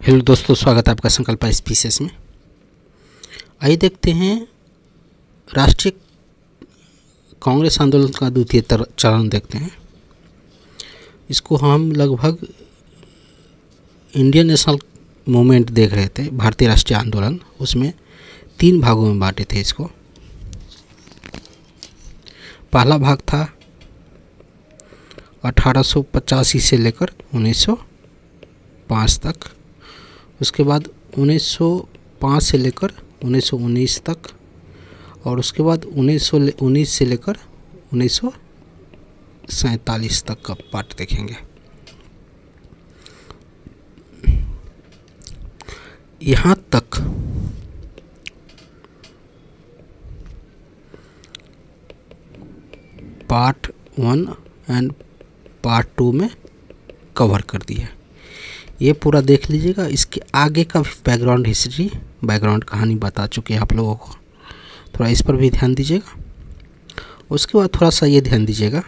Hello दोस्तों, स्वागत है आपका संकल्प स्पीसेस में। आइए देखते हैं राष्ट्रीय कांग्रेस आंदोलन का द्वितीय चरण देखते हैं। इसको हम लगभग इंडियन नेशनल मूवमेंट देख रहे थे, भारतीय राष्ट्रीय आंदोलन। उसमें 3 भागों में बांटे थे इसको। पहला भाग था 1885 से लेकर 1905 तक। उसके बाद 1905 से लेकर 1919 तक, और उसके बाद 1919 से लेकर 1947 तक का पार्ट देखेंगे। यहाँ तक पार्ट 1 एंड पार्ट 2 में कवर कर दिया। ये पूरा देख लीजिएगा। इसके आगे का भी बैकग्राउंड कहानी बता चुके हैं आप लोगों को, थोड़ा इस पर भी ध्यान दीजिएगा। उसके बाद थोड़ा सा ये ध्यान दीजिएगा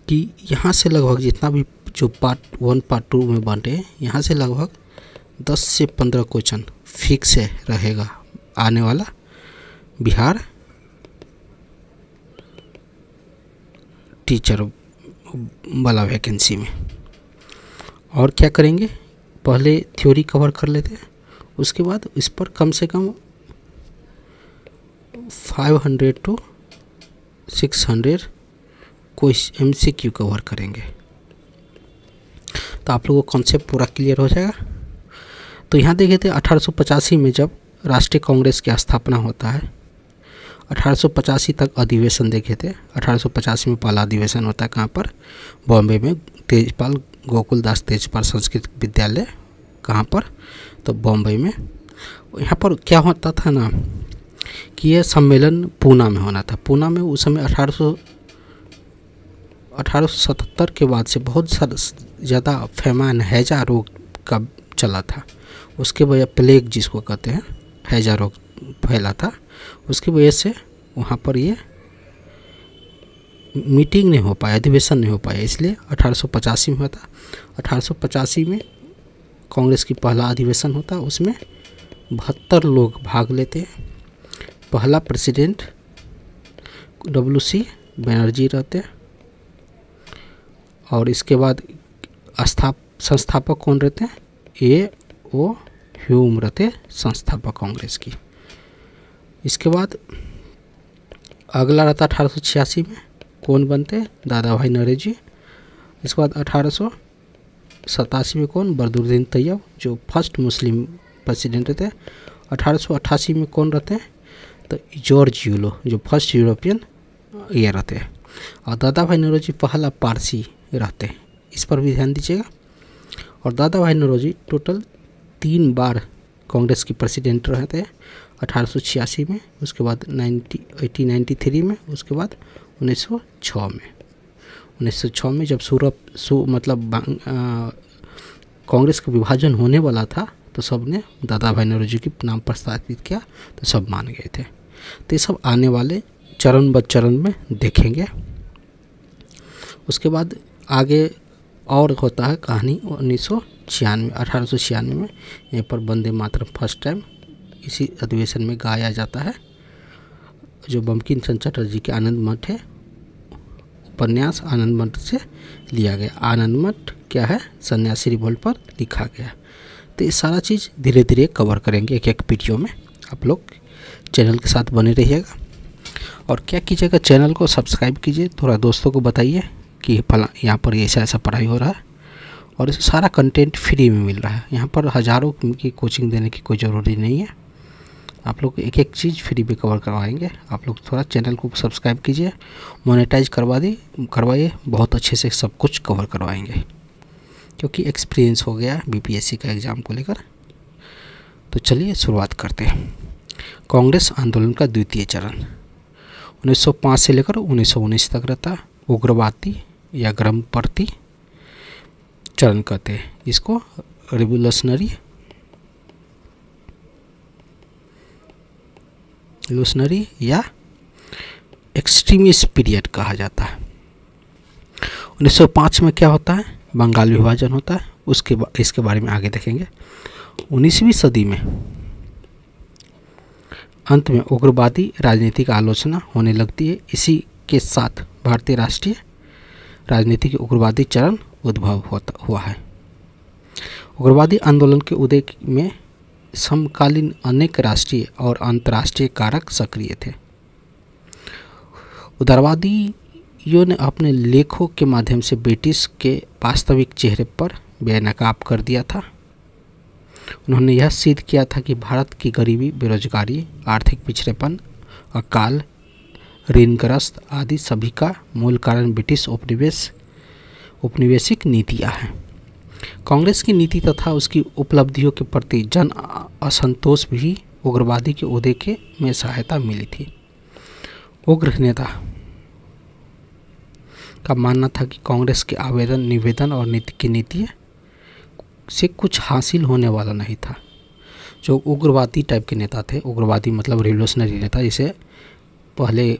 कि यहाँ से लगभग जितना भी जो पार्ट 1 पार्ट 2 में बांटे हैं, यहाँ से लगभग 10 से 15 क्वेश्चन फिक्स है रहेगा आने वाला बिहार टीचर वाला वैकेंसी में। और क्या करेंगे, पहले थ्योरी कवर कर लेते हैं, उसके बाद इस पर कम से कम 500 to 600 कोई MCQ कवर करेंगे, तो आप लोगों को कॉन्सेप्ट पूरा क्लियर हो जाएगा। तो यहाँ देखे थे 1885 में जब राष्ट्रीय कांग्रेस की स्थापना होता है, 1885 तक अधिवेशन देखे थे। 1885 में पहला अधिवेशन होता है, कहाँ पर? बॉम्बे में तेजपाल गोकुलदास तेजपाल संस्कृत विद्यालय। कहाँ पर? तो बॉम्बे में। यहाँ पर क्या होता था ना कि यह सम्मेलन पूना में होना था। पूना में उस समय 1877 के बाद से बहुत ज़्यादा फैमान हैजा रोग का चला था। उसके वजह प्लेग जिसको कहते हैं, हैजा रोग फैला था। उसकी वजह से वहाँ पर ये मीटिंग नहीं हो पाया, अधिवेशन नहीं हो पाया, इसलिए 1885 में होता। 1885 में कांग्रेस की पहला अधिवेशन होता, उसमें 72 लोग भाग लेते हैं। पहला प्रेसिडेंट WC बनर्जी रहते हैं, और इसके बाद संस्थापक कौन रहते हैं? A.O. ह्यूम रहते संस्थापक कांग्रेस की। इसके बाद अगला रहता 1886 में कौन बनते? दादा भाई नौरोजी। इसके बाद 1887 में कौन? बदरुद्दीन तैयब, जो फर्स्ट मुस्लिम प्रेसिडेंट रहते हैं। 1888 में कौन रहते हैं? तो जॉर्ज यूलो, जो फर्स्ट यूरोपियन ये रहते हैं। और दादा भाई नौरोजी पहला पारसी रहते हैं, इस पर भी ध्यान दीजिएगा। और दादा भाई नौरोजी टोटल 3 बार कांग्रेस की प्रेसिडेंट रहते हैं। 1886 में, उसके बाद 1893 में, उसके बाद 1906 में। 1906 में जब कांग्रेस का विभाजन होने वाला था, तो सब ने दादा भाई नौरोजी के नाम प्रस्तावित किया, तो सब मान गए थे। तो ये सब आने वाले चरण ब चरण में देखेंगे। उसके बाद आगे और होता है कहानी 1896 में। यहाँ पर वंदे मातरम फर्स्ट टाइम इसी अधिवेशन में गाया जाता है, जो बंकिम चंद्र चटर्जी के आनंद मठ है, उपन्यास आनंद मठ से लिया गया। आनंद मठ क्या है? सन्यासी रिवोल्ट पर लिखा गया। तो ये सारा चीज़ धीरे धीरे कवर करेंगे एक एक वीडियो में। आप लोग चैनल के साथ बने रहिएगा, और क्या कीजिएगा, चैनल को सब्सक्राइब कीजिए, थोड़ा दोस्तों को बताइए कि यहाँ पर ऐसा ऐसा पढ़ाई हो रहा है, और इसे सारा कंटेंट फ्री में मिल रहा है। यहाँ पर हज़ारों की कोचिंग देने की कोई ज़रूरी नहीं है, आप लोग एक एक चीज़ फ्री में कवर करवाएंगे। आप लोग थोड़ा चैनल को सब्सक्राइब कीजिए, मोनेटाइज करवाइए, बहुत अच्छे से सब कुछ कवर करवाएंगे, क्योंकि एक्सपीरियंस हो गया BPSC का एग्ज़ाम को लेकर। तो चलिए शुरुआत करते हैं। कांग्रेस आंदोलन का द्वितीय चरण 1905 से लेकर 1919 तक रहता। उग्रवादी या गर्मपंथी चरण कहते हैं इसको, रिवोल्यूशनरी या एक्सट्रीमिस्ट पीरियड कहा जाता है। 1905 में क्या होता है? बंगाल विभाजन होता है। इसके बारे में आगे देखेंगे। 19वीं सदी में अंत में उग्रवादी राजनीति की आलोचना होने लगती है। इसी के साथ भारतीय राष्ट्रीय राजनीति के उग्रवादी चरण उद्भव हुआ है। उग्रवादी आंदोलन के उदय में समकालीन अनेक राष्ट्रीय और अंतर्राष्ट्रीय कारक सक्रिय थे। उदारवादियों ने अपने लेखों के माध्यम से ब्रिटिश के वास्तविक चेहरे पर बेनकाब कर दिया था। उन्होंने यह सिद्ध किया था कि भारत की गरीबी, बेरोजगारी, आर्थिक पिछड़ेपन, अकाल, ऋणग्रस्त आदि सभी का मूल कारण ब्रिटिश औपनिवेशिक नीतियाँ हैं। कांग्रेस की नीति तथा उसकी उपलब्धियों के प्रति जन असंतोष भी उग्रवादी के उदय में सहायता मिली थी। उग्र नेता का मानना था कि कांग्रेस के आवेदन, निवेदन और नीति से कुछ हासिल होने वाला नहीं था। जो उग्रवादी टाइप के नेता थे, उग्रवादी मतलब रिवोल्यूशनरी नेता, जिसे पहले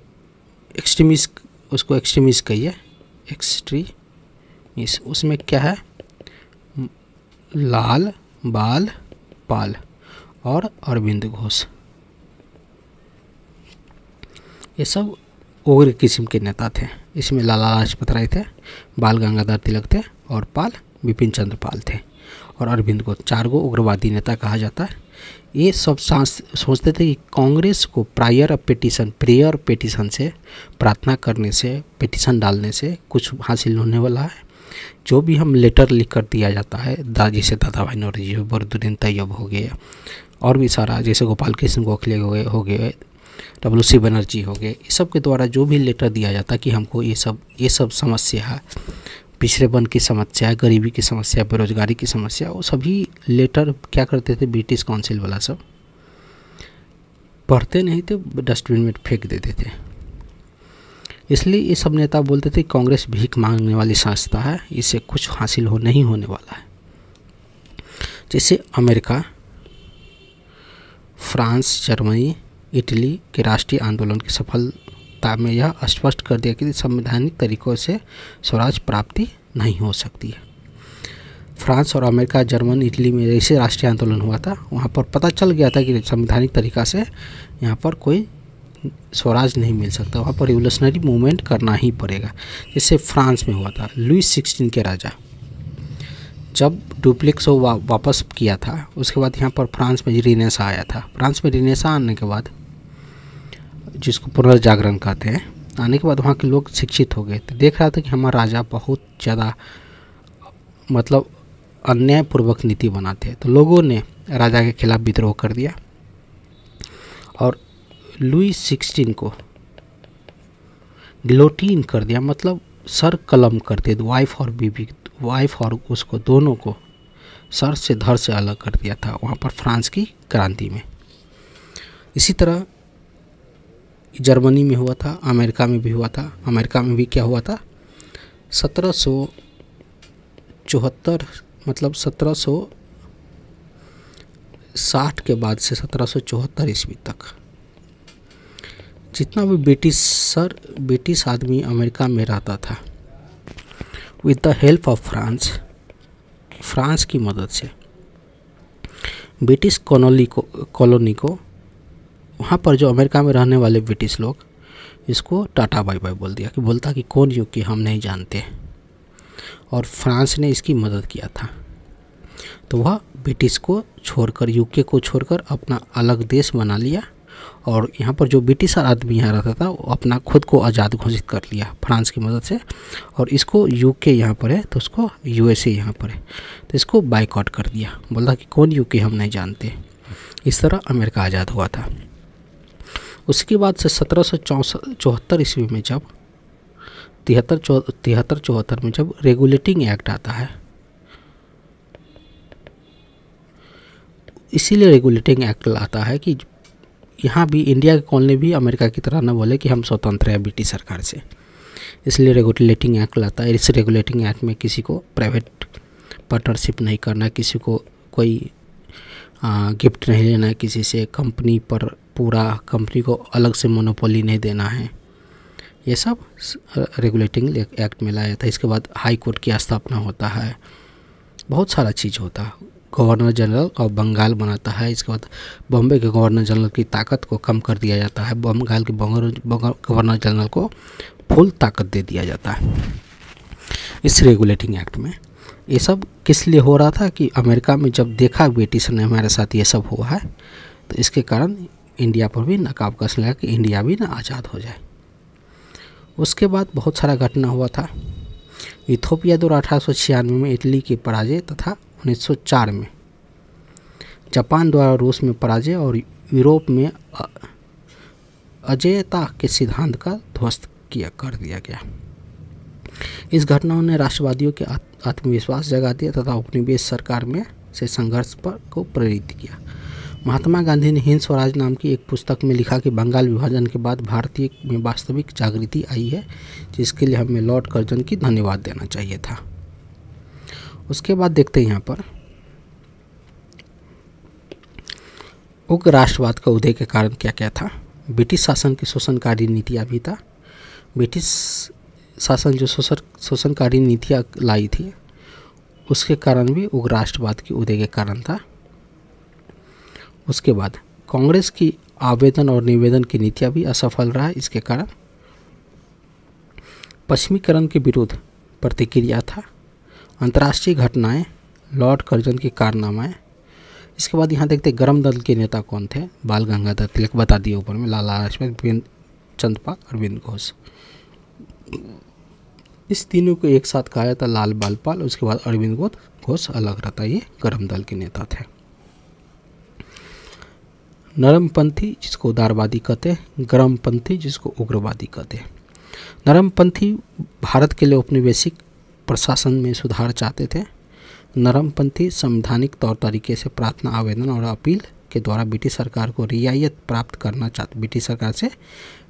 एक्सट्रीमिस्ट कहिए, एक्सट्रीमिस्ट, उसमें क्या है, लाल बाल पाल और अरविंद घोष, ये सब उग्र किस्म के नेता थे। इसमें लाला लाजपत राय थे, बाल गंगाधर तिलक थे और पाल बिपिन चंद्र पाल थे और अरविंद घोष। 4 गो उग्रवादी नेता कहा जाता है। ये सब सोचते थे कि कांग्रेस को प्रेयर पेटिशन से, प्रार्थना करने से, पिटीशन डालने से कुछ हासिल होने वाला है। जो भी हम लेटर लिख कर दिया जाता है, जैसे दादा भाई नौरोजी, बरदुद्दीन तैयब हो गए और भी सारा, जैसे गोपाल कृष्ण गोखले हो गए, WC बनर्जी हो गए, इस सब के द्वारा जो भी लेटर दिया जाता कि हमको ये सब समस्या, पिछड़ेपन की समस्या, गरीबी की समस्या, बेरोजगारी की समस्या, वो सभी लेटर क्या करते थे, ब्रिटिश काउंसिल वाला सब पढ़ते नहीं थे, डस्टबिन में फेंक देते थे। इसलिए ये सब नेता बोलते थे कांग्रेस भीख मांगने वाली संस्था है, इससे कुछ हासिल नहीं होने वाला है। जैसे अमेरिका, फ्रांस, जर्मनी, इटली के राष्ट्रीय आंदोलन की सफलता में यह स्पष्ट कर दिया कि संवैधानिक तरीकों से स्वराज प्राप्ति नहीं हो सकती है। फ्रांस और अमेरिका, जर्मनी, इटली में जैसे राष्ट्रीय आंदोलन हुआ था, वहाँ पर पता चल गया था कि संवैधानिक तरीका से यहाँ पर कोई स्वराज नहीं मिल सकता, वहाँ पर रिवोल्यूशनरी मूवमेंट करना ही पड़ेगा। जैसे फ्रांस में हुआ था, लुई 16 के राजा जब डुप्लेक्स वापस किया था, उसके बाद यहाँ पर फ्रांस में रिनेसा आया था। फ्रांस में रिनेसा आने के बाद, जिसको पुनर्जागरण कहते हैं, आने के बाद वहाँ के लोग शिक्षित हो गए। तो देख रहा था कि हमारा राजा बहुत ज़्यादा मतलब अन्यायपूर्वक नीति बनाते हैं, तो लोगों ने राजा के खिलाफ विद्रोह कर दिया और लुई 16 को गिलोटीन कर दिया, मतलब सर कलम कर दिया। वाइफ और उसको दोनों को सर से धड़ से अलग कर दिया था वहाँ पर फ्रांस की क्रांति में। इसी तरह जर्मनी में हुआ था, अमेरिका में भी हुआ था। अमेरिका में भी क्या हुआ था, 1774 मतलब 1760 के बाद से 1774 ईस्वी तक जितना भी ब्रिटिश आदमी अमेरिका में रहता था, with the help of France की मदद से ब्रिटिश कॉलोनी को वहाँ पर जो अमेरिका में रहने वाले ब्रिटिश लोग इसको टाटा बाय बाय बोल दिया, कि बोलता कि कौन यूके हम नहीं जानते, और फ्रांस ने इसकी मदद किया था। तो वह ब्रिटिश को छोड़कर, यूके को छोड़कर अपना अलग देश बना लिया और यहाँ पर जो ब्रिटिश आदमी यहाँ रहता था वो अपना खुद को आज़ाद घोषित कर लिया फ्रांस की मदद से, और इसको यूके यहाँ पर है तो उसको USA यहाँ पर है तो इसको बाइकआउट कर दिया, बोला कि कौन यूके हम नहीं जानते। इस तरह अमेरिका आज़ाद हुआ था। उसके बाद से 1774 ईस्वी में जब 73-74 में जब रेगुलेटिंग एक्ट आता है, इसीलिए रेगुलेटिंग एक्ट लाता है कि यहाँ भी इंडिया के कॉलोनी भी अमेरिका की तरह न बोले कि हम स्वतंत्र हैं ब्रिटिश सरकार से, इसलिए रेगुलेटिंग एक्ट लाता है। इस रेगुलेटिंग एक्ट में किसी को प्राइवेट पार्टनरशिप नहीं करना, किसी को कोई गिफ्ट नहीं लेना है किसी से, कंपनी पर पूरा कंपनी को अलग से मोनोपोली नहीं देना है, ये सब रेगुलेटिंग एक्ट में लाया था। इसके बाद हाई कोर्ट की स्थापना होता है, बहुत सारा चीज़ होता है। गवर्नर जनरल और बंगाल बनाता है। इसके बाद बॉम्बे के गवर्नर जनरल की ताकत को कम कर दिया जाता है। बंगाल के गवर्नर जनरल को फुल ताकत दे दिया जाता है इस रेगुलेटिंग एक्ट में। ये सब किस लिए हो रहा था कि अमेरिका में जब देखा ब्रिटिश ने हमारे साथ ये सब हुआ है, तो इसके कारण इंडिया पर भी नकाब कसने लगा कि इंडिया भी ना आज़ाद हो जाए। उसके बाद बहुत सारा घटना हुआ था। इथोपिया द्वारा 1896 में इटली की पराजय तथा 1904 में जापान द्वारा रूस में पराजय और यूरोप में अजेयता के सिद्धांत का ध्वस्त कर दिया गया। इस घटनाओं ने राष्ट्रवादियों के आत्मविश्वास जगा दिया तथा उपनिवेश सरकार में से संघर्ष को प्रेरित किया। महात्मा गांधी ने हिंद स्वराज नाम की एक पुस्तक में लिखा कि बंगाल विभाजन के बाद भारतीय में वास्तविक जागृति आई है, जिसके लिए हमें लॉर्ड कर्जन की धन्यवाद देना चाहिए था। उसके बाद देखते हैं यहाँ पर उग्र राष्ट्रवाद का उदय के कारण क्या क्या था। ब्रिटिश शासन की शोषणकारी नीतियाँ भी था। ब्रिटिश शासन जो शोषणकारी नीतियाँ लाई थी, उसके कारण भी उग्र राष्ट्रवाद के उदय के कारण था। उसके बाद कांग्रेस की आवेदन और निवेदन की नीतियाँ भी असफल रहा। इसके कारण पश्चिमीकरण के विरुद्ध प्रतिक्रिया था। अंतर्राष्ट्रीय घटनाएं, लॉर्ड कर्जन के कारनामे। इसके बाद यहाँ देखते गरम दल के नेता कौन थे। बाल गंगाधर तिलक बता दिए ऊपर में, लाला लाजपत, चंद्रपाल, अरविंद घोष। इस तीनों को एक साथ कहा जाता लाल बालपाल। उसके बाद अरविंद घोष अलग रहता, ये गरम दल के नेता थे। नरमपंथी जिसको उदारवादी कहते हैं, गरमपंथी जिसको उग्रवादी कहते हैं। नरमपंथी भारत के लिए औपनिवेशिक प्रशासन में सुधार चाहते थे। नरमपंथी संवैधानिक तौर तरीके से प्रार्थना, आवेदन और अपील के द्वारा ब्रिटिश सरकार को रियायत प्राप्त करना चाहते, ब्रिटिश सरकार से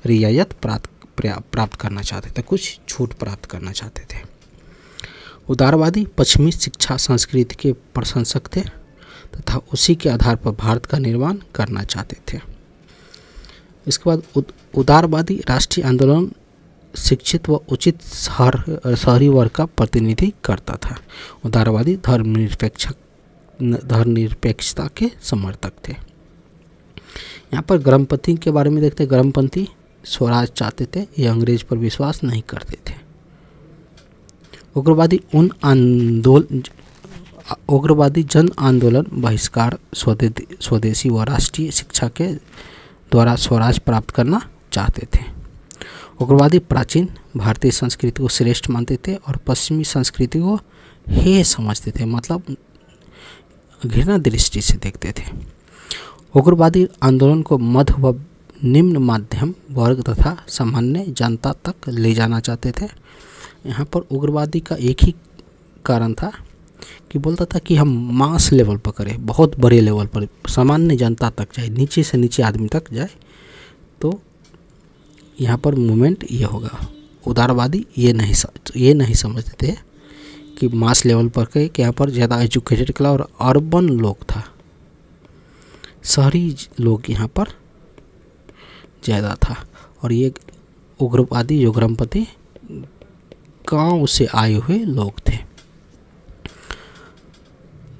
रियायत प्राप्त करना चाहते थे, कुछ छूट प्राप्त करना चाहते थे। उदारवादी पश्चिमी शिक्षा संस्कृति के प्रशंसक थे तथा उसी के आधार पर भारत का निर्माण करना चाहते थे। इसके बाद उदारवादी राष्ट्रीय आंदोलन शिक्षित व उचित शहरी वर्ग का प्रतिनिधि करता था। उदारवादी धर्मनिरपेक्षता के समर्थक थे। यहाँ पर गरमपंथी के बारे में देखते हैं। गरमपंथी स्वराज चाहते थे, ये अंग्रेज पर विश्वास नहीं करते थे। उग्रवादी जन आंदोलन बहिष्कार, स्वदेशी व राष्ट्रीय शिक्षा के द्वारा स्वराज प्राप्त करना चाहते थे। उग्रवादी प्राचीन भारतीय संस्कृति को श्रेष्ठ मानते थे और पश्चिमी संस्कृति को हेय समझते थे, मतलब घृणा दृष्टि से देखते थे। उग्रवादी आंदोलन को मध्य व निम्न माध्यम वर्ग तथा सामान्य जनता तक ले जाना चाहते थे। यहाँ पर उग्रवादी का एक ही कारण था कि बोलता था कि हम मास लेवल पर करें, बहुत बड़े लेवल पर, सामान्य जनता तक जाए, नीचे से नीचे आदमी तक जाए, तो यहाँ पर मूवमेंट ये होगा। उदारवादी ये नहीं समझते थे कि मास लेवल पर कहे कि यहाँ पर ज़्यादा एजुकेटेड क्लास और अर्बन लोग था, शहरी लोग यहाँ पर ज़्यादा था। और ये उग्रवादी जो गरमपंथी गांव से आए हुए लोग थे।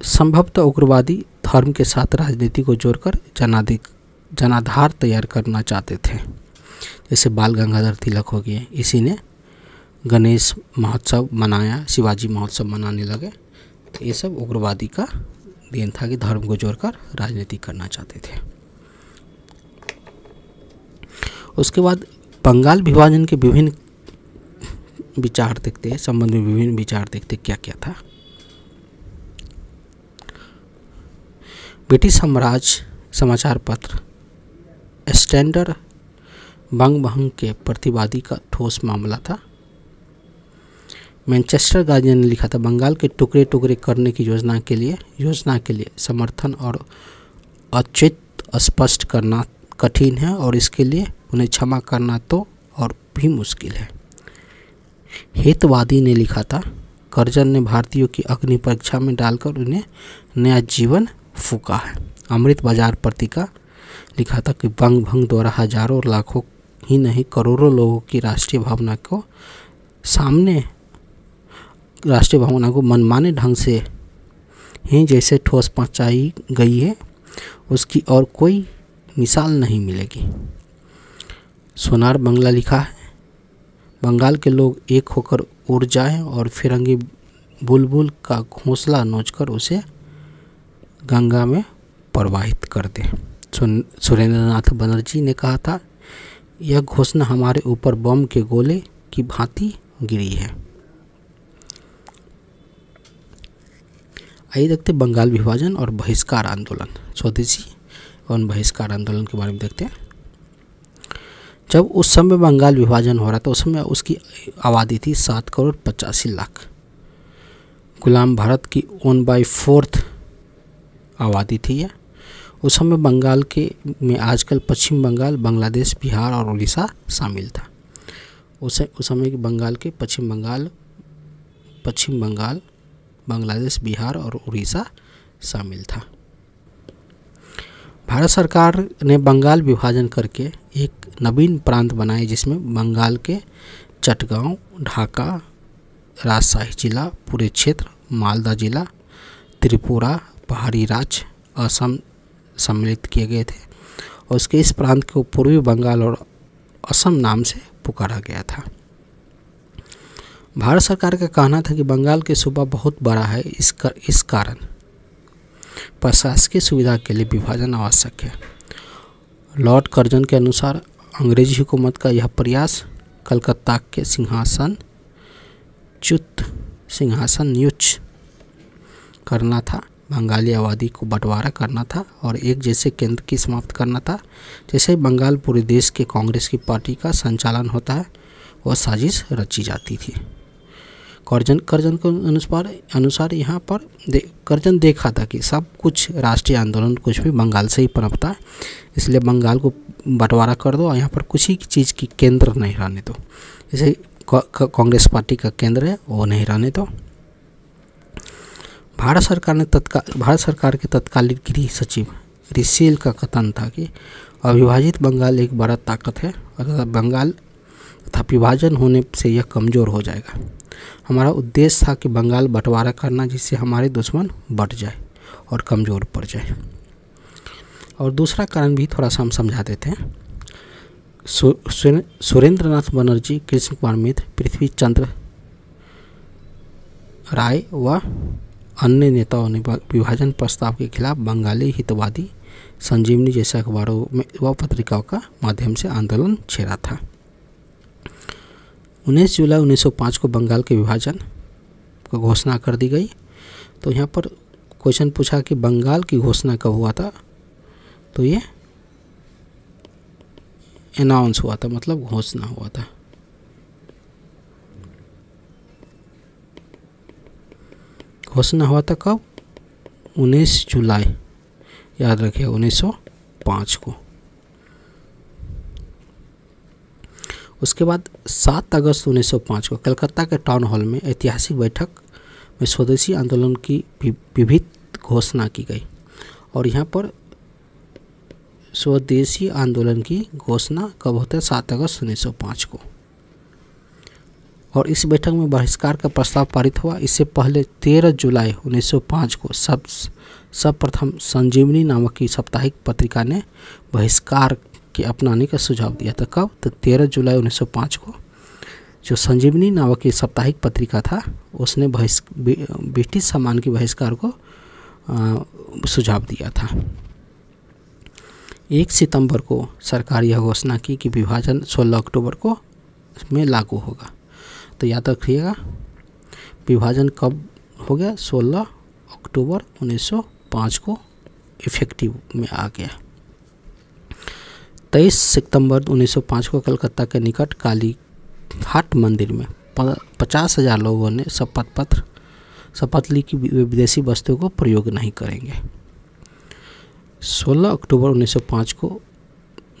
संभवतः उग्रवादी धर्म के साथ राजनीति को जोड़कर जनाधार तैयार करना चाहते थे, जैसे बाल गंगाधर तिलक हो गए। इसी ने गणेश महोत्सव मनाया, शिवाजी महोत्सव मनाने लगे। तो ये सब उग्रवादी का देन था कि धर्म को जोड़कर राजनीति करना चाहते थे। उसके बाद बंगाल विभाजन के विभिन्न विचार देखते हैं, संबंध में विभिन्न विचार देखते क्या क्या था। ब्रिटिश साम्राज्य समाचार पत्र स्टैंडर्ड बंग के प्रतिवादी का ठोस मामला था। मैनचेस्टर गार्जियन ने लिखा था, बंगाल के टुकड़े टुकड़े करने की योजना के लिए समर्थन और औचित्य स्पष्ट करना कठिन है और इसके लिए उन्हें क्षमा करना तो और भी मुश्किल है। हितवादी ने लिखा था, कर्जन ने भारतीयों की अग्नि परीक्षा में डालकर उन्हें नया जीवन फूका है। अमृत बाजार पत्रिका लिखा था कि बंग भंग द्वारा हजारों और लाखों ही नहीं करोड़ों लोगों की राष्ट्रीय भावना को मनमाने ढंग से ही जैसे ठोस पहुंचाई गई है, उसकी और कोई मिसाल नहीं मिलेगी। सोनार बंगला लिखा है, बंगाल के लोग एक होकर उड़ जाएं और फिरंगी बुलबुल का घोंसला नोचकर उसे गंगा में प्रवाहित कर दें। सुरेंद्रनाथ बनर्जी ने कहा था, यह घोषणा हमारे ऊपर बम के गोले की भांति गिरी है। आइए देखते हैं बंगाल विभाजन और बहिष्कार आंदोलन, स्वदेशी एवं बहिष्कार आंदोलन के बारे में देखते हैं। जब उस समय बंगाल विभाजन हो रहा था, उस समय उसकी आबादी थी 7,85,00,000। गुलाम भारत की 1/4 आबादी थी यह। उस समय बंगाल के में आजकल पश्चिम बंगाल, बांग्लादेश, बिहार और उड़ीसा शामिल था। उस समय के बंगाल के पश्चिम बंगाल, बांग्लादेश, बिहार और उड़ीसा शामिल था। भारत सरकार ने बंगाल विभाजन करके एक नवीन प्रांत बनाए, जिसमें बंगाल के चटगांव, ढाका, राजशाही जिला, पूरे क्षेत्र, मालदा जिला, त्रिपुरा, पहाड़ी राज्य, असम सम्मिलित किए गए थे और उसके इस प्रांत को पूर्वी बंगाल और असम नाम से पुकारा गया था। भारत सरकार का कहना था कि बंगाल के सूबा बहुत बड़ा है, इस कारण प्रशासकीय सुविधा के लिए विभाजन आवश्यक है। लॉर्ड कर्जन के अनुसार अंग्रेजी हुकूमत का यह प्रयास कलकत्ता के सिंहासनच्युत करना था, बंगाली आबादी को बंटवारा करना था और एक जैसे केंद्र की समाप्त करना था। जैसे बंगाल पूरे देश के कांग्रेस की पार्टी का संचालन होता है, वह साजिश रची जाती थी। कर्जन के अनुसार यहाँ पर कर्जन देखा था कि सब कुछ राष्ट्रीय आंदोलन कुछ भी बंगाल से ही पनपता है, इसलिए बंगाल को बंटवारा कर दो और यहाँ पर कुछ ही चीज़ की केंद्र नहीं रहने दो। जैसे कांग्रेस पार्टी का केंद्र है वो नहीं रहने दो। भारत सरकार के तत्कालीन गृह सचिव रिसेल का कथन था कि अविभाजित बंगाल एक बड़ा ताकत है और बंगाल तथा विभाजन होने से यह कमज़ोर हो जाएगा। हमारा उद्देश्य था कि बंगाल बंटवारा करना, जिससे हमारे दुश्मन बढ़ जाए और कमज़ोर पड़ जाए। और दूसरा कारण भी थोड़ा सा हम समझा देते हैं। सुरेंद्रनाथ बनर्जी, कृष्ण कुमार मित्र, पृथ्वी चंद्र राय व अन्य नेताओं ने विभाजन प्रस्ताव के खिलाफ बंगाली हितवादी संजीवनी जैसे अखबारों में व पत्रिकाओं का माध्यम से आंदोलन छेड़ा था। 19 जुलाई 1905 को बंगाल के विभाजन को घोषणा कर दी गई। तो यहाँ पर क्वेश्चन पूछा कि बंगाल की घोषणा कब हुआ था, तो ये अनाउंस हुआ था, मतलब घोषणा हुआ था। घोषणा हुआ था कब? 19 जुलाई, याद रखिए 1905 को। उसके बाद 7 अगस्त 1905 को कलकत्ता के टाउन हॉल में ऐतिहासिक बैठक में स्वदेशी आंदोलन की विभिन्न घोषणा की गई। और यहाँ पर स्वदेशी आंदोलन की घोषणा कब होता है? 7 अगस्त 1905 को। और इस बैठक में बहिष्कार का प्रस्ताव पारित हुआ। इससे पहले 13 जुलाई 1905 को सर्वप्रथम संजीवनी नामक की साप्ताहिक पत्रिका ने बहिष्कार के अपनाने का सुझाव दिया था। कब? तो 13 जुलाई 1905 को जो संजीवनी नामक की साप्ताहिक पत्रिका था, उसने ब्रिटिश सामान के बहिष्कार को सुझाव दिया था। 1 सितंबर को सरकार यह घोषणा की कि विभाजन 16 अक्टूबर को में लागू होगा। तो याद रखिएगा, विभाजन कब हो गया? 16 अक्टूबर 1905 को इफेक्टिव में आ गया। 23 सितंबर 1905 को कलकत्ता के निकट काली घाट मंदिर में 50,000 लोगों ने शपथ ली कि वे विदेशी वस्तुओं को प्रयोग नहीं करेंगे। 16 अक्टूबर 1905 को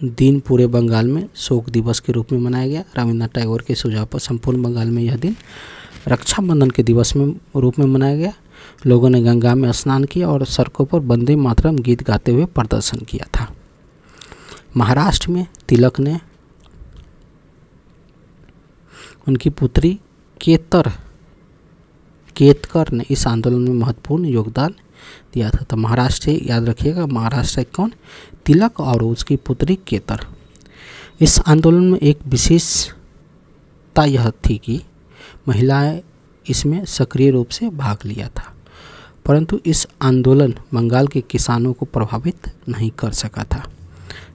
दिन पूरे बंगाल में शोक दिवस के रूप में मनाया गया। रविन्द्रनाथ टैगोर के सुझाव पर संपूर्ण बंगाल में यह दिन रक्षाबंधन के दिवस में रूप में मनाया गया। लोगों ने गंगा में स्नान किया और सड़कों पर वंदे मातरम गीत गाते हुए प्रदर्शन किया था। महाराष्ट्र में तिलक ने उनकी पुत्री केतकर ने इस आंदोलन में महत्वपूर्ण योगदान दिया था। तो महाराष्ट्र याद रखिएगा, महाराष्ट्र कौन, तिलक और उसकी पुत्री केतर। इस आंदोलन में एक विशेषता यह थी कि महिलाएं इसमें सक्रिय रूप से भाग लिया था, परंतु इस आंदोलन बंगाल के किसानों को प्रभावित नहीं कर सका था।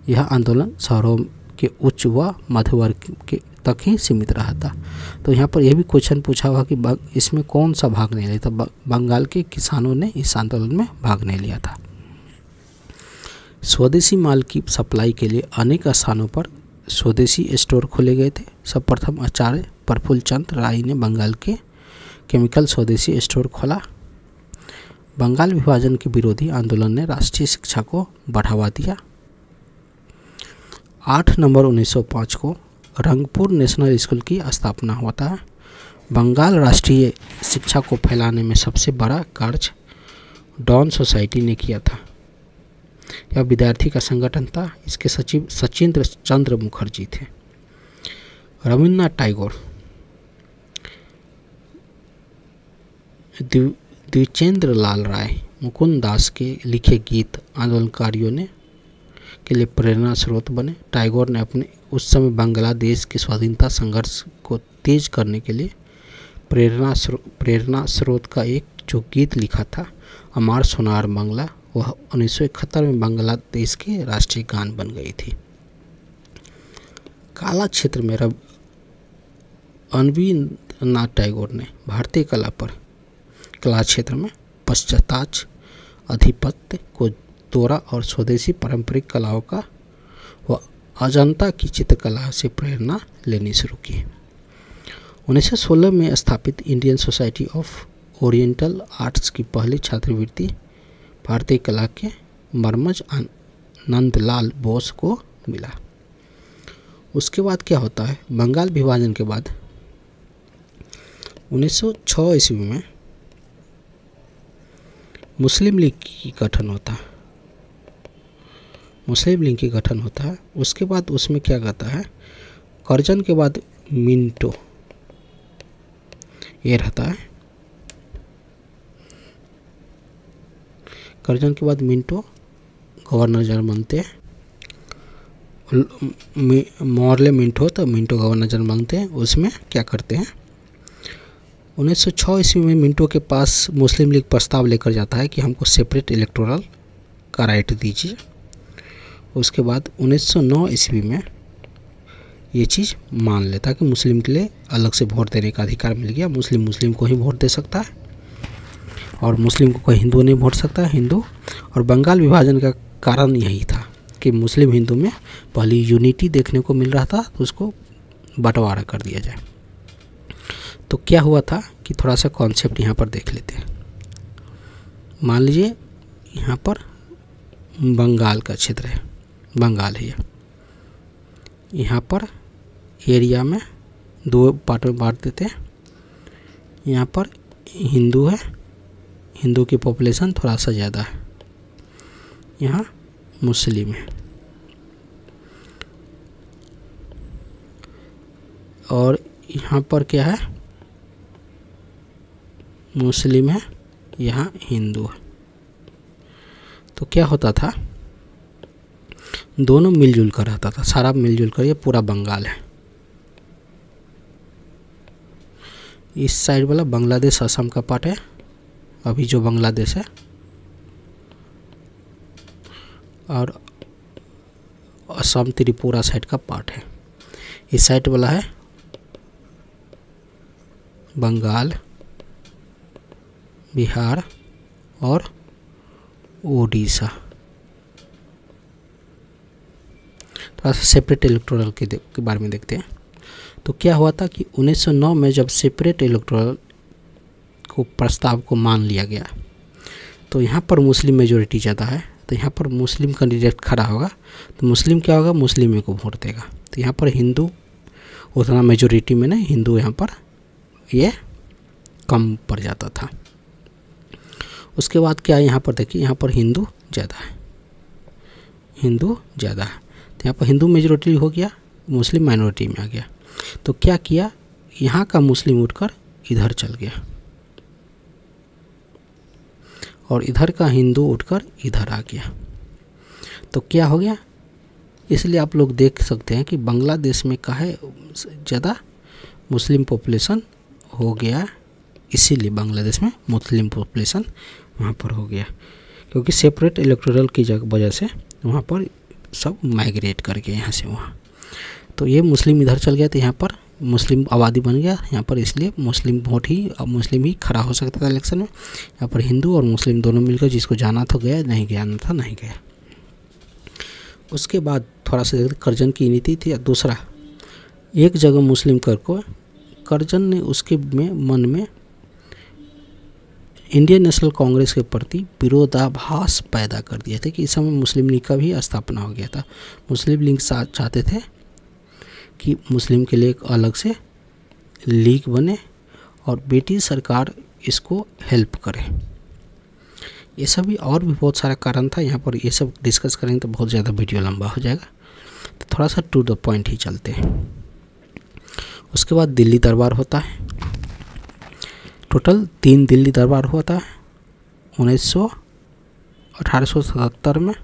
यह आंदोलन शहरों के उच्च व मध्य वर्ग के तक ही सीमित रहा था। तो यहाँ पर यह भी क्वेश्चन पूछा हुआ कि इसमें कौन सा भाग नहीं लिया था। बंगाल के किसानों ने इस आंदोलन में भाग नहीं लिया था। स्वदेशी माल की सप्लाई के लिए अनेक स्थानों पर स्वदेशी स्टोर खोले गए थे। सर्वप्रथम आचार्य प्रफुल्ल चंद्र राय ने बंगाल के केमिकल स्वदेशी स्टोर खोला। बंगाल विभाजन के विरोधी आंदोलन ने राष्ट्रीय शिक्षा को बढ़ावा दिया। 8 नवंबर 1905 को रंगपुर नेशनल स्कूल की स्थापना होता है। बंगाल राष्ट्रीय शिक्षा को फैलाने में सबसे बड़ा कार्य डॉन सोसाइटी ने किया था। यह विद्यार्थी का संगठन था। इसके सचिव सचिंद्र चंद्र मुखर्जी थे। रविन्द्रनाथ टैगोर, द्विजेंद्र लाल राय, मुकुंद दास के लिखे गीत आंदोलनकारियों ने के लिए प्रेरणा स्रोत बने। टैगोर ने अपने उस समय बांग्लादेश के स्वाधीनता संघर्ष को तेज करने के लिए प्रेरणा स्रोत का एक जो गीत लिखा था, अमार सोनार बांग्ला, वह 1971 में बांग्लादेश के राष्ट्रीय गान बन गई थी। कला क्षेत्र में रविन्द्रनाथ टैगोर ने भारतीय कला क्षेत्र में पाश्चात्य आधिपत्य को तोड़ा और स्वदेशी पारंपरिक कलाओं का व अजंता की चित्रकला से प्रेरणा लेनी शुरू की। 1916 में स्थापित Indian society of oriental arts की पहली छात्रवृत्ति भारतीय कला के मरमज नंदलाल बोस को मिला। उसके बाद क्या होता है, बंगाल विभाजन के बाद 1906 ईस्वी में मुस्लिम लीग की गठन होता है। मुस्लिम लीग की गठन होता है। उसके बाद उसमें क्या कहता है, कर्जन के बाद मिंटो ये रहता है। कर्जन के बाद मिंटो गवर्नर जनरल बनते हैं। मॉर्ले मिंटो, तो मिंटो गवर्नर जनरल बनते हैं। उसमें क्या करते हैं, 1906 ईस्वी में मिंटो के पास मुस्लिम लीग प्रस्ताव लेकर जाता है कि हमको सेपरेट इलेक्टोरल का राइट दीजिए। उसके बाद 1909 ईस्वी में ये चीज़ मान लेता कि मुस्लिम के लिए अलग से वोट देने का अधिकार मिल गया। मुस्लिम को ही वोट दे सकता है और मुस्लिम को कोई हिंदू नहीं वोट सकता है, हिंदू। और बंगाल विभाजन का कारण यही था कि मुस्लिम हिंदू में पहली यूनिटी देखने को मिल रहा था, तो उसको बंटवारा कर दिया जाए। तो क्या हुआ था कि थोड़ा सा कॉन्सेप्ट यहाँ पर देख लेते हैं। मान लीजिए यहाँ पर बंगाल का क्षेत्र है, बंगाल है। यहाँ पर एरिया में 2 पार्ट में बांट देते हैं। यहाँ पर हिंदू है, हिंदू की पॉपुलेशन थोड़ा सा ज़्यादा है। यहाँ मुस्लिम है और यहाँ पर क्या है, मुस्लिम है, यहाँ हिंदू है। तो क्या होता था, दोनों मिलजुल कर रहता था, सारा मिलजुल कर, ये पूरा बंगाल है। इस साइड वाला बांग्लादेश असम का पार्ट है, अभी जो बांग्लादेश है, और असम त्रिपुरा साइड का पार्ट है। इस साइड वाला है बंगाल, बिहार और ओडिशा। थोड़ा सा सेपरेट इलेक्टोरल के बारे में देखते हैं। तो क्या हुआ था कि 1909 में जब सेपरेट इलेक्टोरल को प्रस्ताव को मान लिया गया, तो यहाँ पर मुस्लिम मेजोरिटी ज़्यादा है, तो यहाँ पर मुस्लिम कैंडिडेट खड़ा होगा, तो मुस्लिम क्या होगा, मुस्लिम को वोट देगा। तो यहाँ पर हिंदू उतना मेजोरिटी में नहीं, हिंदू यहाँ पर ये कम पड़ जाता था। उसके बाद क्या है, यहाँ पर देखिए, यहाँ पर हिंदू ज़्यादा है, हिंदू ज़्यादा है, तो यहाँ पर हिंदू मेजोरिटी हो गया, मुस्लिम माइनॉरिटी में आ गया। तो क्या किया, यहाँ का मुस्लिम उठकर इधर चल गया और इधर का हिंदू उठकर इधर आ गया। तो क्या हो गया, इसलिए आप लोग देख सकते हैं कि बांग्लादेश में काहे ज़्यादा मुस्लिम पॉपुलेशन हो गया, इसीलिए बांग्लादेश में मुस्लिम पॉपुलेशन वहाँ पर हो गया, क्योंकि सेपरेट इलेक्टोरल की वजह से वहाँ पर सब माइग्रेट कर गए यहाँ से वहाँ। तो ये मुस्लिम इधर चल गया, तो यहाँ पर मुस्लिम आबादी बन गया यहाँ पर, इसलिए मुस्लिम वोट ही, अब मुस्लिम ही खड़ा हो सकता था इलेक्शन में। यहाँ पर हिंदू और मुस्लिम दोनों मिलकर, जिसको जाना था गया, नहीं गया था नहीं गया। उसके बाद थोड़ा सा करजन की नीति थी। दूसरा, एक जगह मुस्लिम कर को करजन ने उसके मन में इंडियन नेशनल कांग्रेस के प्रति विरोधाभास पैदा कर दिया था कि इस समय मुस्लिम लीग का भी स्थापना हो गया था। मुस्लिम लीग चाहते थे कि मुस्लिम के लिए एक अलग से लीग बने और ब्रिटिश सरकार इसको हेल्प करे। ये सब भी और भी बहुत सारा कारण था, यहाँ पर ये सब डिस्कस करेंगे तो बहुत ज़्यादा वीडियो लंबा हो जाएगा, तो थोड़ा सा टू द पॉइंट ही चलते हैं। उसके बाद दिल्ली दरबार होता है। टोटल 3 दिल्ली दरबार हुआ था, 1877 में,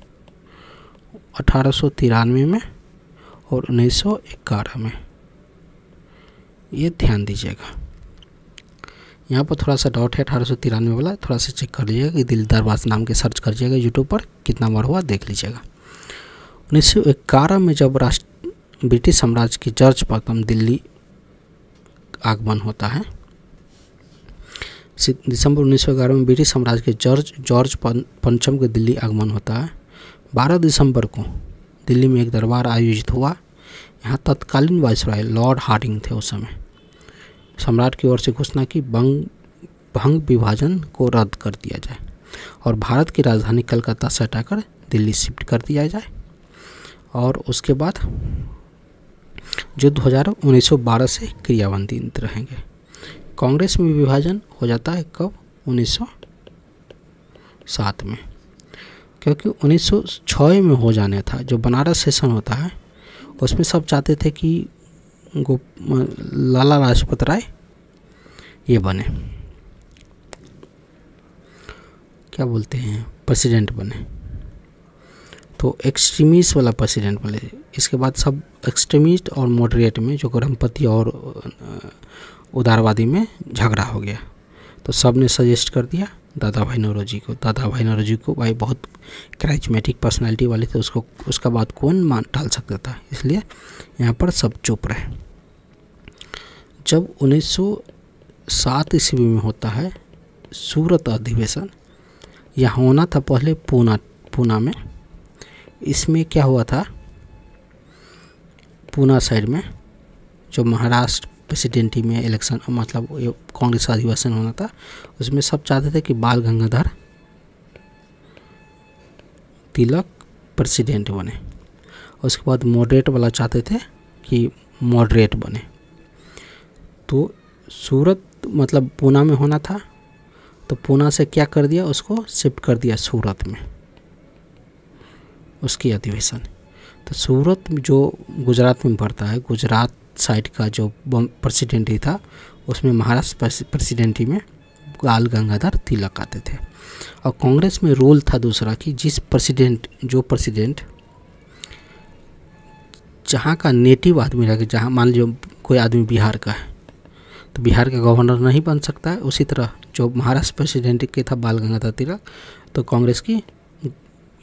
1893 में और 1911 में। ये ध्यान दीजिएगा, यहाँ पर थोड़ा सा डाउट है 1893 वाला, थोड़ा सा चेक कर लीजिएगा कि दिल्ली दरबार नाम के सर्च कर लीजिएगा यूट्यूब पर, कितना बार हुआ देख लीजिएगा। 1911 में जब ब्रिटिश साम्राज्य की जॉर्ज प्रथम दिल्ली आगमन होता है, दिसंबर 1911 में ब्रिटिश साम्राज्य के जॉर्ज पंचम के दिल्ली आगमन होता है। 12 दिसंबर को दिल्ली में एक दरबार आयोजित हुआ। यहाँ तत्कालीन वायसराय लॉर्ड हार्डिंग थे उस समय। सम्राट की ओर से घोषणा की भंग विभाजन को रद्द कर दिया जाए और भारत की राजधानी कलकत्ता से हटाकर दिल्ली शिफ्ट कर दिया जाए। और उसके बाद युद्ध 1912 से क्रियान्वित रहेंगे। कांग्रेस में विभाजन हो जाता है कब, 1907 में, क्योंकि 1906 में हो जाना था। जो बनारस सेशन होता है उसमें सब चाहते थे कि लाला लाजपत राय ये बने, क्या बोलते हैं, प्रेसिडेंट बने, तो एक्सट्रीमिस्ट वाला प्रेसिडेंट बने। इसके बाद सब एक्सट्रीमिस्ट और मॉडरेट में, जो गरमपति और उदारवादी में झगड़ा हो गया, तो सब ने सजेस्ट कर दिया दादा भाई नौरोजी को। दादा भाई नौरोजी को भाई बहुत कैरिज्मेटिक पर्सनालिटी वाले थे, उसका बात कौन टाल सकता था, इसलिए यहाँ पर सब चुप रहे। जब 1907 ईस्वी में होता है सूरत अधिवेशन, यहाँ होना था पहले पूना में। इसमें क्या हुआ था, पूना साइड में जो महाराष्ट्र प्रेसिडेंटी में इलेक्शन, मतलब कांग्रेस का अधिवेशन होना था, उसमें सब चाहते थे कि बाल गंगाधर तिलक प्रेसिडेंट बने। उसके बाद मॉडरेट वाला चाहते थे कि मॉडरेट बने। तो सूरत मतलब पूना में होना था, तो पूना से क्या कर दिया, उसको शिफ्ट कर दिया सूरत में, उसकी अधिवेशन। तो सूरत जो गुजरात में पड़ता है, गुजरात साइड का जो प्रेसिडेंटी था, उसमें महाराष्ट्र प्रेसिडेंटी में बाल गंगाधर तिलक आते थे। और कांग्रेस में रूल था दूसरा कि जो प्रेसिडेंट जहाँ का नेटिव आदमी रहे, जहाँ मान लीजिए कोई आदमी बिहार का है तो बिहार का गवर्नर नहीं बन सकता है। उसी तरह जो महाराष्ट्र प्रेसिडेंट के था बाल गंगाधर तिलक, तो कांग्रेस की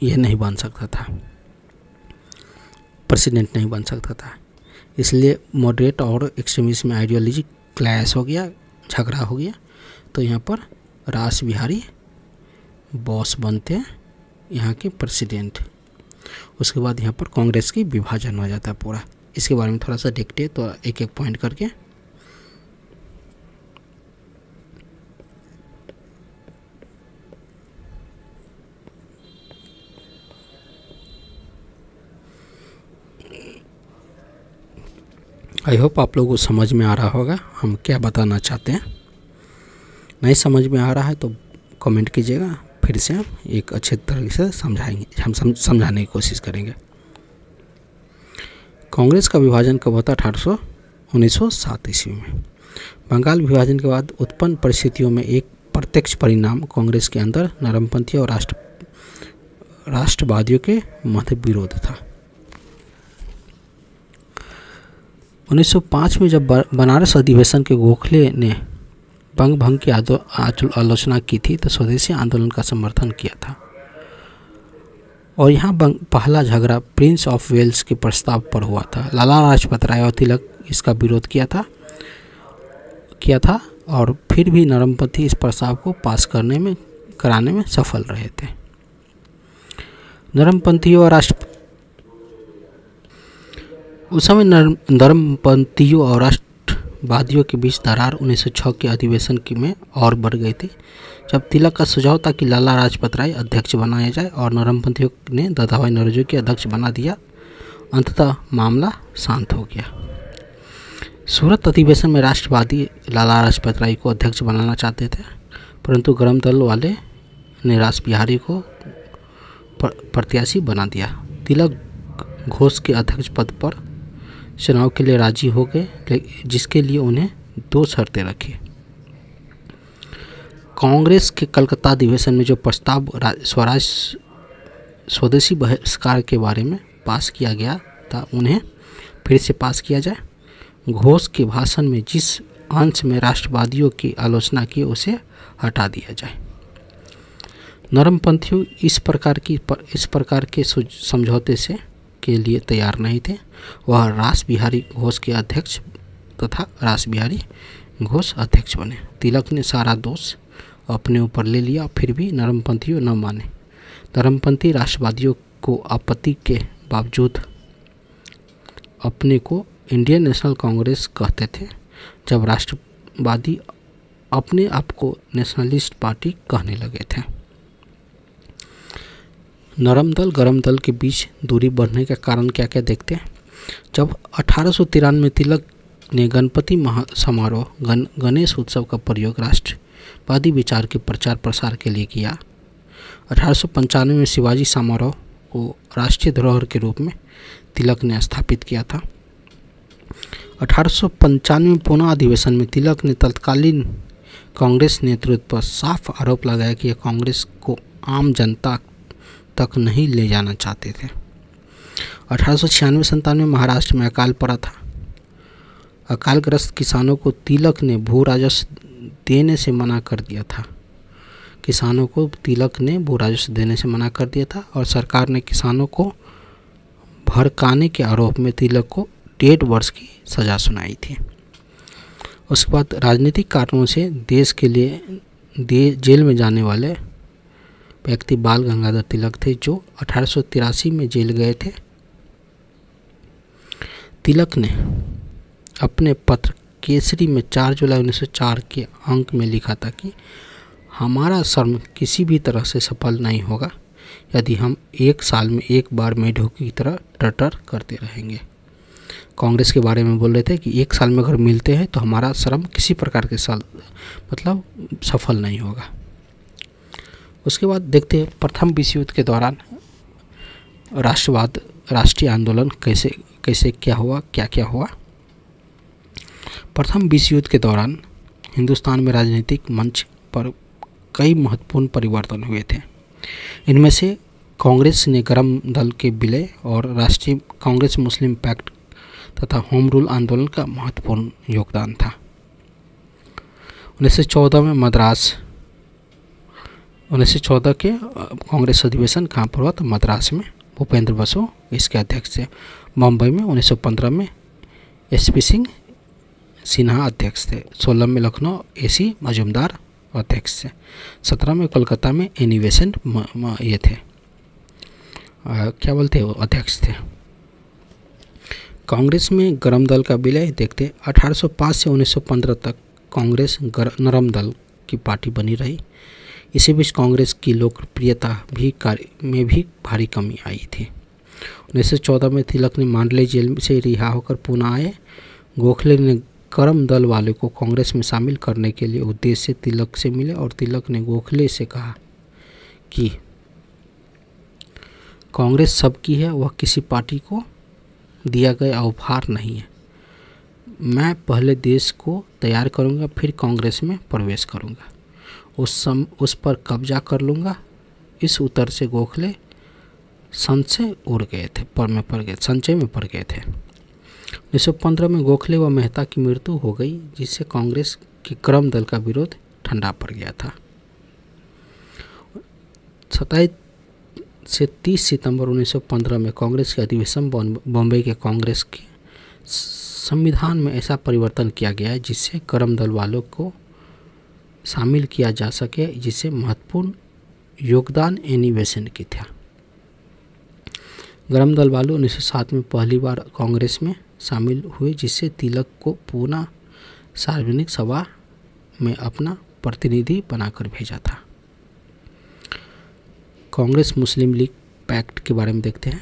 यह नहीं बन सकता था, प्रेसिडेंट नहीं बन सकता था। इसलिए मॉडरेट और एक्सट्रीमिस्ट में आइडियोलॉजी क्लैश हो गया, झगड़ा हो गया। तो यहाँ पर रास बिहारी बॉस बनते हैं यहाँ के प्रेसिडेंट। उसके बाद यहाँ पर कांग्रेस की विभाजन हो जाता है पूरा। इसके बारे में थोड़ा सा देखते हैं, तो एक एक पॉइंट करके। आई होप आप लोगों को समझ में आ रहा होगा हम क्या बताना चाहते हैं। नहीं समझ में आ रहा है तो कमेंट कीजिएगा, फिर से हम एक अच्छे तरीके से समझाएंगे, हम समझाने की कोशिश करेंगे। कांग्रेस का विभाजन कब होता है, 1907 ईस्वी में। बंगाल विभाजन के बाद उत्पन्न परिस्थितियों में एक प्रत्यक्ष परिणाम कांग्रेस के अंदर नरमपंथी और राष्ट्रवादियों के मध्य विरोध था। 1905 में जब बनारस अधिवेशन के गोखले ने बंग भंग की आलोचना की थी तो स्वदेशी आंदोलन का समर्थन किया था और यहाँ पहला झगड़ा प्रिंस ऑफ वेल्स के प्रस्ताव पर हुआ था। लाला लाजपत राय और तिलक इसका विरोध किया था और फिर भी नरमपंथी इस प्रस्ताव को पास कराने में सफल रहे थे। नरमपंथियों और उस समय नरमपंथियों और राष्ट्रवादियों के बीच दरार 1906 के अधिवेशन में और बढ़ गई थी, जब तिलक का सुझाव था कि लाला लाजपत राय अध्यक्ष बनाया जाए और नरमपंथियों ने दादाभाई नौरोजी को अध्यक्ष बना दिया। अंततः मामला शांत हो गया। सूरत अधिवेशन में राष्ट्रवादी लाला लाजपत राय को अध्यक्ष बनाना चाहते थे, परंतु गरम दल वाले ने रास बिहारी को प्रत्याशी बना दिया। तिलक घोष के अध्यक्ष पद पर चुनाव के लिए राजी हो गए, जिसके लिए उन्हें 2 शर्तें रखी। कांग्रेस के कलकत्ता अधिवेशन में जो प्रस्ताव स्वदेशी बहिष्कार के बारे में पास किया गया था, उन्हें फिर से पास किया जाए। घोष के भाषण में जिस अंश में राष्ट्रवादियों की आलोचना की उसे हटा दिया जाए। नरमपंथियों इस प्रकार के समझौते से के लिए तैयार नहीं थे। वह रास बिहारी घोष के अध्यक्ष तथा रास बिहारी घोष अध्यक्ष बने। तिलक ने सारा दोष अपने ऊपर ले लिया, फिर भी नरमपंथियों न माने। नरमपंथी राष्ट्रवादियों को आपत्ति के बावजूद अपने को इंडियन नेशनल कांग्रेस कहते थे, जब राष्ट्रवादी अपने आप को नेशनलिस्ट पार्टी कहने लगे थे। नरम दल गरम दल के बीच दूरी बढ़ने का कारण क्या क्या देखते हैं। जब 1893 में तिलक ने गणपति समारोह गणेश उत्सव का प्रयोग राष्ट्रवादी विचार के प्रचार प्रसार के लिए किया। 1895 में शिवाजी समारोह को राष्ट्रीय धरोहर के रूप में तिलक ने स्थापित किया था। 1895 में पुनः अधिवेशन में तिलक ने तत्कालीन कांग्रेस नेतृत्व पर साफ आरोप लगाया कि यह कांग्रेस को आम जनता तक नहीं ले जाना चाहते थे। 1896-97 में महाराष्ट्र में अकाल पड़ा था। अकालग्रस्त किसानों को तिलक ने भू राजस्व देने से मना कर दिया था। किसानों को तिलक ने भू राजस्व देने से मना कर दिया था और सरकार ने किसानों को भड़काने के आरोप में तिलक को 1.5 वर्ष की सज़ा सुनाई थी। उसके बाद राजनीतिक कारणों से देश के लिए जेल में जाने वाले व्यक्ति बाल गंगाधर तिलक थे, जो 1883 में जेल गए थे। तिलक ने अपने पत्र केसरी में 4 जुलाई 1904 के अंक में लिखा था कि हमारा श्रम किसी भी तरह से सफल नहीं होगा यदि हम 1 साल में एक बार मेढकों की तरह टटर करते रहेंगे। कांग्रेस के बारे में बोल रहे थे कि 1 साल में अगर मिलते हैं तो हमारा श्रम किसी प्रकार के सफल नहीं होगा। उसके बाद देखते हैं प्रथम विश्व युद्ध के दौरान राष्ट्रीय आंदोलन कैसे क्या हुआ। प्रथम विश्व युद्ध के दौरान हिंदुस्तान में राजनीतिक मंच पर कई महत्वपूर्ण परिवर्तन हुए थे। इनमें से कांग्रेस ने गरम दल के विलय और राष्ट्रीय कांग्रेस मुस्लिम पैक्ट तथा होम रूल आंदोलन का महत्वपूर्ण योगदान था। 1914 में 1914 के कांग्रेस अधिवेशन कहाँ पर हुआ तो मद्रास में। भूपेंद्र बसु इसके अध्यक्ष थे। मुंबई में 1915 में SP सिन्हा अध्यक्ष थे। 16 में लखनऊ AC मजूमदार अध्यक्ष थे। 17 में कोलकाता में NE बेसेंट ये थे अध्यक्ष थे। कांग्रेस में गरम दल का विलय देखते 1805 से 1915 तक कांग्रेस नरम दल की पार्टी बनी रही। इसी बीच कांग्रेस की लोकप्रियता में भी भारी कमी आई थी। 1914 में तिलक ने मांडले जेल से रिहा होकर पुनः आए। गोखले ने गरम दल वाले को कांग्रेस में शामिल करने के लिए उद्देश्य से तिलक से मिले और तिलक ने गोखले से कहा कि कांग्रेस सबकी है, वह किसी पार्टी को दिया गया उपहार नहीं है। मैं पहले देश को तैयार करूंगा, फिर कांग्रेस में प्रवेश करूंगा। उस पर कब्जा कर लूँगा। इस उत्तर से गोखले संशय में पड़ गए थे। 1915 में गोखले व मेहता की मृत्यु हो गई, जिससे कांग्रेस के क्रम दल का विरोध ठंडा पड़ गया था। 27 से 30 सितंबर 1915 में कांग्रेस के अधिवेशन बॉम्बे के कांग्रेस के संविधान में ऐसा परिवर्तन किया गया है जिससे क्रम दल वालों को शामिल किया जा सके, जिससे महत्वपूर्ण योगदान एनी बेसेंट की था। क्रम दल वालों 1907 में पहली बार कांग्रेस में शामिल हुए, जिससे तिलक को पुनः सार्वजनिक सभा में अपना प्रतिनिधि बनाकर भेजा था। कांग्रेस मुस्लिम लीग पैक्ट के बारे में देखते हैं।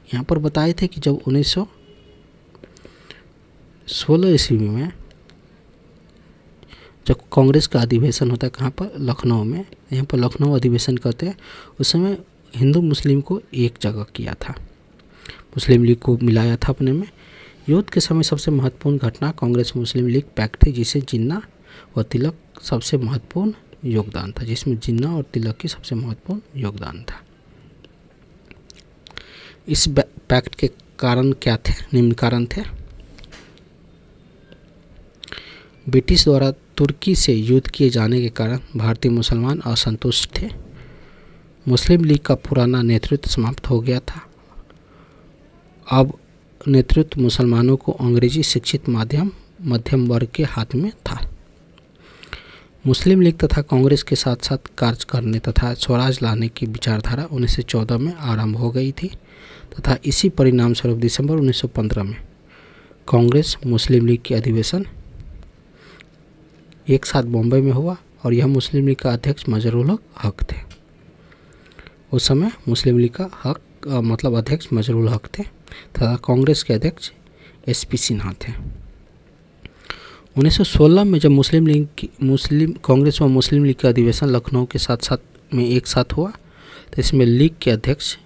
यहाँ पर बताए थे कि जब 1916 ईस्वी में जब कांग्रेस का अधिवेशन होता है, कहाँ पर, लखनऊ में, यहाँ पर लखनऊ अधिवेशन करते हैं, उस समय हिंदू मुस्लिम को एक जगह किया था, मुस्लिम लीग को मिलाया था अपने में। युद्ध के समय सबसे महत्वपूर्ण घटना कांग्रेस मुस्लिम लीग पैक्ट थी, जिसे जिन्ना व तिलक सबसे महत्वपूर्ण योगदान था, जिसमें जिन्ना और तिलक की सबसे महत्वपूर्ण योगदान था। इस पैक्ट के कारण क्या थे? निम्न कारण थे। ब्रिटिश द्वारा तुर्की से युद्ध किए जाने के कारण भारतीय मुसलमान असंतुष्ट थे। मुस्लिम लीग का पुराना नेतृत्व समाप्त हो गया था। अब नेतृत्व मुसलमानों को अंग्रेजी शिक्षित मध्यम वर्ग के हाथ में था। मुस्लिम लीग तथा कांग्रेस के साथ साथ कार्य करने तथा स्वराज लाने की विचारधारा 1914 में आरंभ हो गई थी तथा इसी परिणाम स्वरूप दिसंबर 1915 में कांग्रेस मुस्लिम लीग की अधिवेशन एक साथ बॉम्बे में हुआ और यह मुस्लिम लीग का अध्यक्ष मजरूल हक थे। उस समय मुस्लिम लीग का अध्यक्ष मजरूल हक थे तथा कांग्रेस के अध्यक्ष SP सिन्हा थे। 1916 में जब कांग्रेस व मुस्लिम लीग का अधिवेशन लखनऊ के साथ में एक साथ हुआ, तो इसमें लीग के अध्यक्ष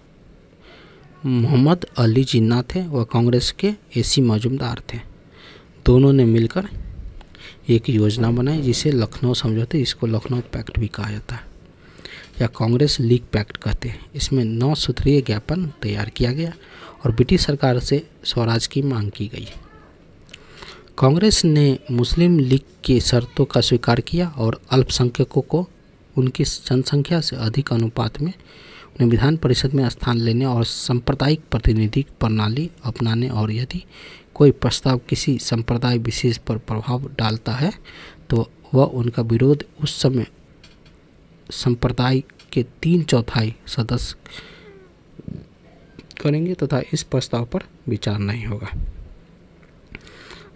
मोहम्मद अली जिन्ना थे व कांग्रेस के AC मजूमदार थे। दोनों ने मिलकर एक योजना बनाई जिसे लखनऊ समझौते, इसको लखनऊ पैक्ट भी कहा जाता है या कांग्रेस लीग पैक्ट कहते हैं। इसमें 9 सूत्रीय ज्ञापन तैयार किया गया और ब्रिटिश सरकार से स्वराज की मांग की गई। कांग्रेस ने मुस्लिम लीग की शर्तों का स्वीकार किया और अल्पसंख्यकों को उनकी जनसंख्या से अधिक अनुपात में उन्हें विधान परिषद में स्थान लेने और सांप्रदायिक प्रतिनिधि प्रणाली अपनाने, और यदि कोई प्रस्ताव किसी संप्रदाय विशेष पर प्रभाव डालता है तो वह उनका विरोध उस समय संप्रदाय के 3/4 सदस्य करेंगे तथा इस प्रस्ताव पर विचार नहीं होगा।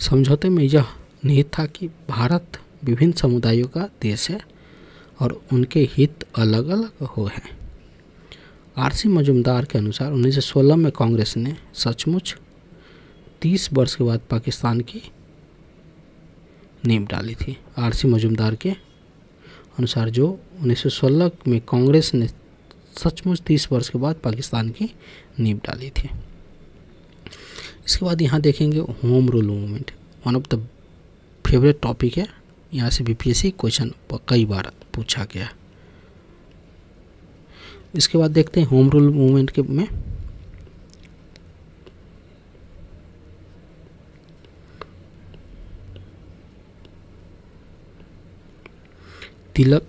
समझौते में यह निहित था कि भारत विभिन्न समुदायों का देश है और उनके हित अलग अलग हो हैं। RC मजूमदार के अनुसार 1916 में कांग्रेस ने सचमुच 30 वर्ष के बाद पाकिस्तान की नींव डाली थी। RC मजूमदार के अनुसार जो 1916 में कांग्रेस ने सचमुच 30 वर्ष के बाद पाकिस्तान की नींव डाली थी। इसके बाद यहाँ देखेंगे home rule movement, one of the favourite topic है। यहाँ से BPSC क्वेश्चन कई बार पूछा गया। इसके बाद देखते हैं होम रूल मूवमेंट के में तिलक,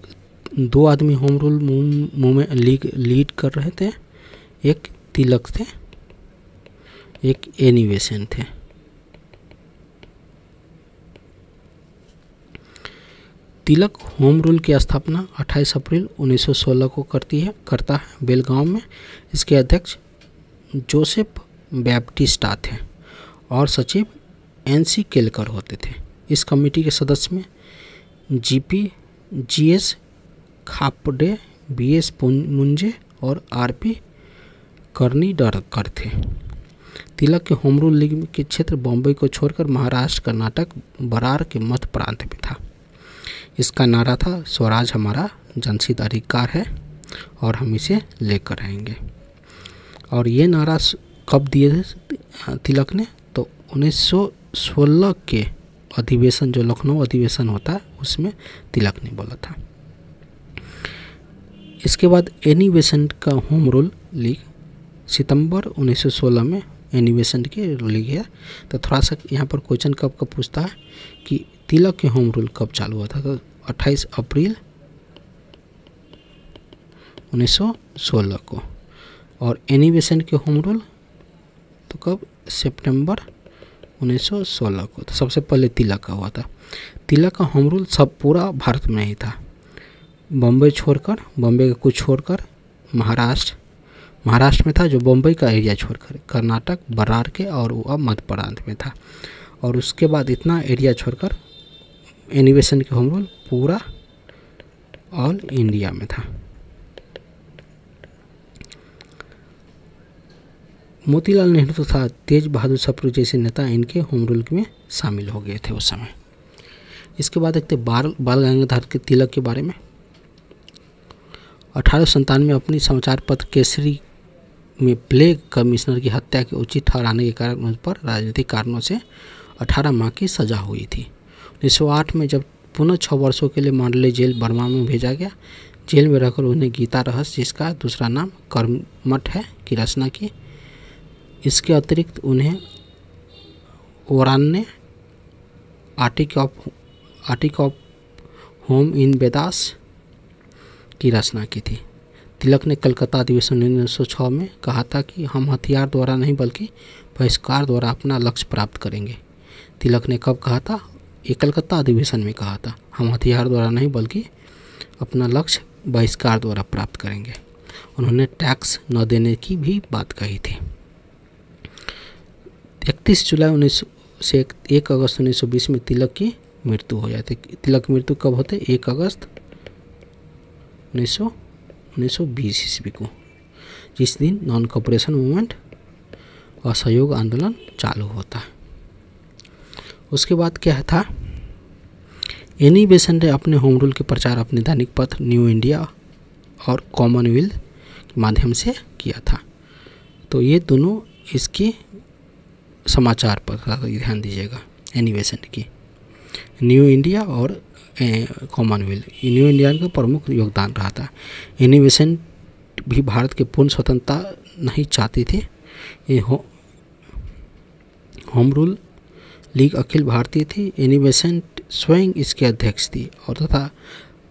2 आदमी होम रूल मूवमेंट लीड कर रहे थे। एक तिलक थे, एक एनी बेसेंट थे। तिलक होम रूल की स्थापना 28 अप्रैल 1916 को करता है बेलगांव में। इसके अध्यक्ष जोसेफ बैप्टिस्टा थे और सचिव NC केलकर होते थे। इस कमेटी के सदस्य में GS खापडे, BS मुंजे और RP कर्णिडरकर थे। तिलक के होम रूल लीग के क्षेत्र बॉम्बे को छोड़कर महाराष्ट्र, कर्नाटक, बरार के मध्य प्रांत में था। इसका नारा था, स्वराज हमारा जनसिद्ध अधिकार है और हम इसे लेकर रहेंगे। और ये नारा कब दिए थे तिलक ने? तो 1916 के अधिवेशन, जो लखनऊ अधिवेशन होता है, उसमें तिलक ने बोला था। इसके बाद एनी बेसेंट का होम रूल लीग सितंबर 1916 में एनी बेसेंट की लीग है। तो थोड़ा सा यहाँ पर क्वेश्चन कब कब पूछता है कि तिलक के होम रूल कब चालू हुआ था, तो 28 अप्रैल 1916 को। और एनी बेसेंट के होम रूल तो कब, सितंबर 1916 को। तो सबसे पहले तिलक का हुआ था। तिलक का होम रूल सब पूरा भारत में ही था, बॉम्बे छोड़कर, बॉम्बे का कुछ छोड़कर महाराष्ट्र में था, जो बॉम्बे का एरिया छोड़कर कर्नाटक, बरार के और वह मध्य प्रांत में था। और उसके बाद इतना एरिया छोड़कर एनी बेसेंट के होम रूल पूरा ऑल इंडिया में था। मोतीलाल नेहरू तथा तेज बहादुर सप्रू जैसे नेता इनके होम रूल में शामिल हो गए थे उस समय। इसके बाद देखते बाल गंगाधर तिलक के बारे में। 1897 में अपनी समाचार पत्र केसरी में प्लेग कमिश्नर की हत्या के उचित ठहराने के कारण उन पर राजनीतिक कारणों से 18 माह की सजा हुई थी। 1908 में जब पुनः 6 वर्षों के लिए मांडले जेल बर्मा में भेजा गया, जेल में रहकर उन्हें गीता रहस्य, जिसका दूसरा नाम कर्मठ है, की रचना की। इसके अतिरिक्त उन्हें ओरान ने Arctic of home in Vedas की रचना की थी। तिलक ने कलकत्ता अधिवेशन 1906 में कहा था कि हम हथियार द्वारा नहीं बल्कि बहिष्कार द्वारा अपना लक्ष्य प्राप्त करेंगे। तिलक ने कब कहा था, ये कलकत्ता अधिवेशन में कहा था, हम हथियार द्वारा नहीं बल्कि अपना लक्ष्य बहिष्कार द्वारा प्राप्त करेंगे। उन्होंने टैक्स न देने की भी बात कही थी। 31 जुलाई 19 से 1 अगस्त 1920 में तिलक की मृत्यु हो जाती। तिलक की मृत्यु कब होते, 1 अगस्त 1920 ईस्वी को, जिस दिन नॉन कॉपरेशन मूवमेंट असहयोग आंदोलन चालू होता है। उसके बाद क्या था, एनी बेसेंट ने अपने होम रूल के प्रचार अपने दैनिक पत्र न्यू इंडिया और कॉमनवेल्थ के माध्यम से किया था। तो ये दोनों इसके समाचार पत्र का ध्यान दीजिएगा, एनी बेसेंट की, न्यू इंडिया और कॉमनवेल्थ, न्यू इंडिया का प्रमुख योगदान रहा था। एनी बेसेंट भी भारत के पूर्ण स्वतंत्रता नहीं चाहती थी। ये home rule league Akhil Bharatiya थी। एनी बेसेंट स्वयं इसके अध्यक्ष थी और तथा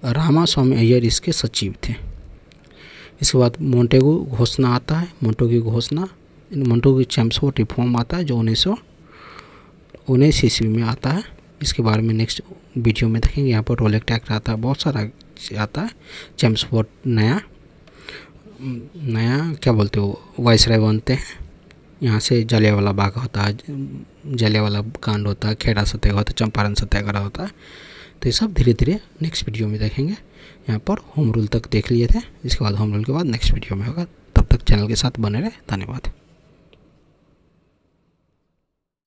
रामास्वामी अय्यर इसके सचिव थे। इसके बाद मोंटेगू घोषणा आता है, मोंटेगू चैम्सफोर्ड रिफॉर्म आता है जो 1919 ईस्वी में आता है। इसके बारे में नेक्स्ट वीडियो में देखेंगे। यहाँ पर रोलेक्ट एक्ट आता है, बहुत सारा आता है। चैम्सफोर्ड नया क्या बोलते हो, वाइसराय बनते हैं। यहाँ से जलियांवाला बाग होता है, जलियांवाला कांड होता है, खेड़ा सत्याग्रह होता है, चंपारण सत्याग्रह होता है। तो ये सब धीरे धीरे नेक्स्ट वीडियो में देखेंगे। यहाँ पर होम रूल तक देख लिए थे, इसके बाद होम रूल के बाद नेक्स्ट वीडियो में होगा। तब तक चैनल के साथ बने रहे। धन्यवाद।